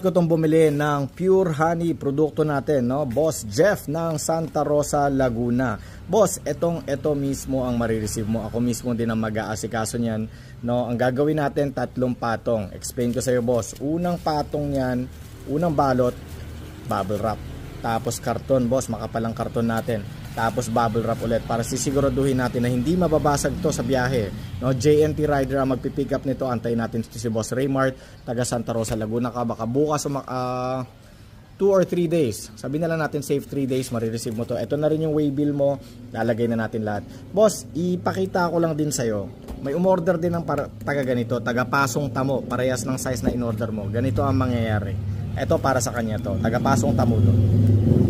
ko itong bumili ng Pure Honey produkto natin, no? Boss Jeff ng Santa Rosa, Laguna. Boss, ito mismo ang marireceive mo. Ako mismo din ang mag-aasikaso niyan, no? Ang gagawin natin, 3 patong. Explain ko sa iyo, boss. Unang patong niyan, unang balot, bubble wrap. Tapos karton, boss, makapalang karton natin. Tapos bubble wrap ulit para sisiguraduhin natin na hindi mababasag to sa biyahe, no? JNT Rider ang magpipick up nito. Antayin natin si Boss Raymart, taga Santa Rosa, Laguna ka. Baka bukas 2 or 3 days. Sabi na lang natin safe 3 days marireceive mo to. Ito na rin yung waybill mo. Lalagay na natin lahat. Boss, ipakita ko lang din sa'yo. May umorder din ng taga ganito, taga Pasong Tamo. Parehas ng size na in-order mo. Ganito ang mangyayari. Ito para sa kanya to. Taga Pasong Tamo to.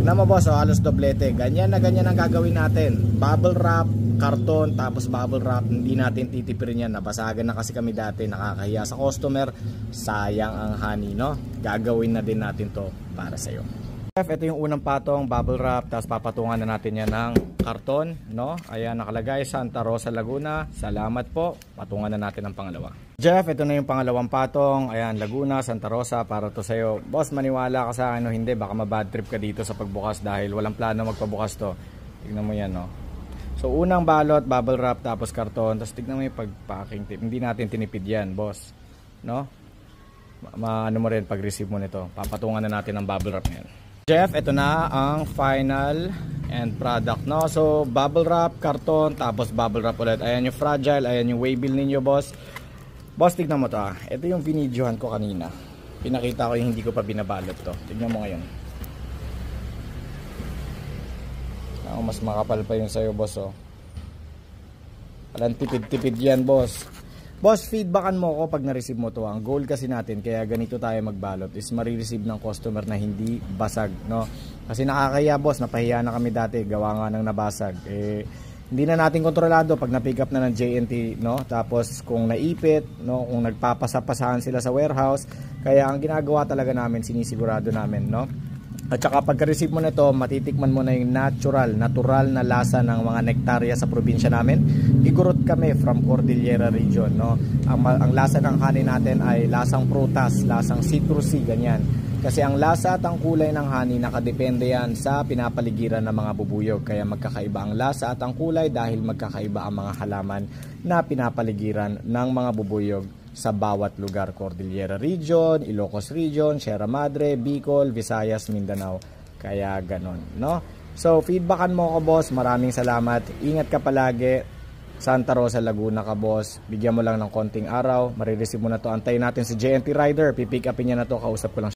Na mo, boss, halos doblete. Ganyan na ganyan ang gagawin natin. Bubble wrap, karton, tapos bubble wrap. Hindi natin titipirin yan. Nabasagan na kasi kami dati. Nakakahiya sa customer. Sayang ang honey, no? Gagawin na din natin to para sa'yo. Ito yung unang patong, bubble wrap. Tapos papatungan na natin yan ng karton, no? Ayan, nakalagay Santa Rosa, Laguna. Salamat po. Patungan na natin ang pangalawa. Jeff, ito na yung pangalawang patong. Ayan, Laguna, Santa Rosa, para to sa'yo. Boss, maniwala ka sa akin o hindi, baka mabad trip ka dito sa pagbukas dahil walang plano magpabukas to. Tignan mo yan, no? So, unang balot, bubble wrap, tapos karton. Tapos tignan mo yung pagpacking tip. Hindi natin tinipid yan, boss. No? Ano mo rin pag-receive mo nito. Papatungan na natin ang bubble wrap yan. Jeff, ito na ang final end product, no? So, bubble wrap, karton, tapos bubble wrap ulit. Ayan yung fragile, ayan yung waybill ninyo, boss. Boss, tignan mo to, ah. Ito yung binidyohan ko kanina. Pinakita ko yung hindi ko pa binabalot to. Tignan mo ngayon. Mas makapal pa yung sayo, boss, oh. Walang tipid-tipid yan, boss. Boss, feedbackan mo ako pag na-receive mo to. Ang goal kasi natin, kaya ganito tayo magbalot, is marireceive ng customer na hindi basag, no? Kasi nakakaya, boss, napahiya na kami dati, gawa nga ng nabasag. Hindi na natin kontrolado pag na-pick up na ng JNT, no? Tapos kung naipit, no, kung nagpapasapasahan sila sa warehouse, kaya ang ginagawa talaga namin, sinisigurado namin, no? At saka pagka-receive mo nito, matitikman mo na yung natural na lasa ng mga nektarya sa probinsya namin. Igurot kami from Cordillera region, no? Ang lasa ng honey natin ay lasang prutas, lasang citrusy, ganyan. Kasi ang lasa at ang kulay ng honey nakadepende yan sa pinapaligiran ng mga bubuyog. Kaya magkakaiba ang lasa at ang kulay dahil magkakaiba ang mga halaman na pinapaligiran ng mga bubuyog sa bawat lugar. Cordillera region, Ilocos region, Sierra Madre, Bicol, Visayas, Mindanao. Kaya ganon, no? So, feedbackan mo ako, boss. Maraming salamat. Ingat ka palagi. Santa Rosa, Laguna ka, boss. Bigyan mo lang ng konting araw. Marireceive mo na to. Antayin natin si JNT Rider. Pipick upin niya na to. Kausap ko lang.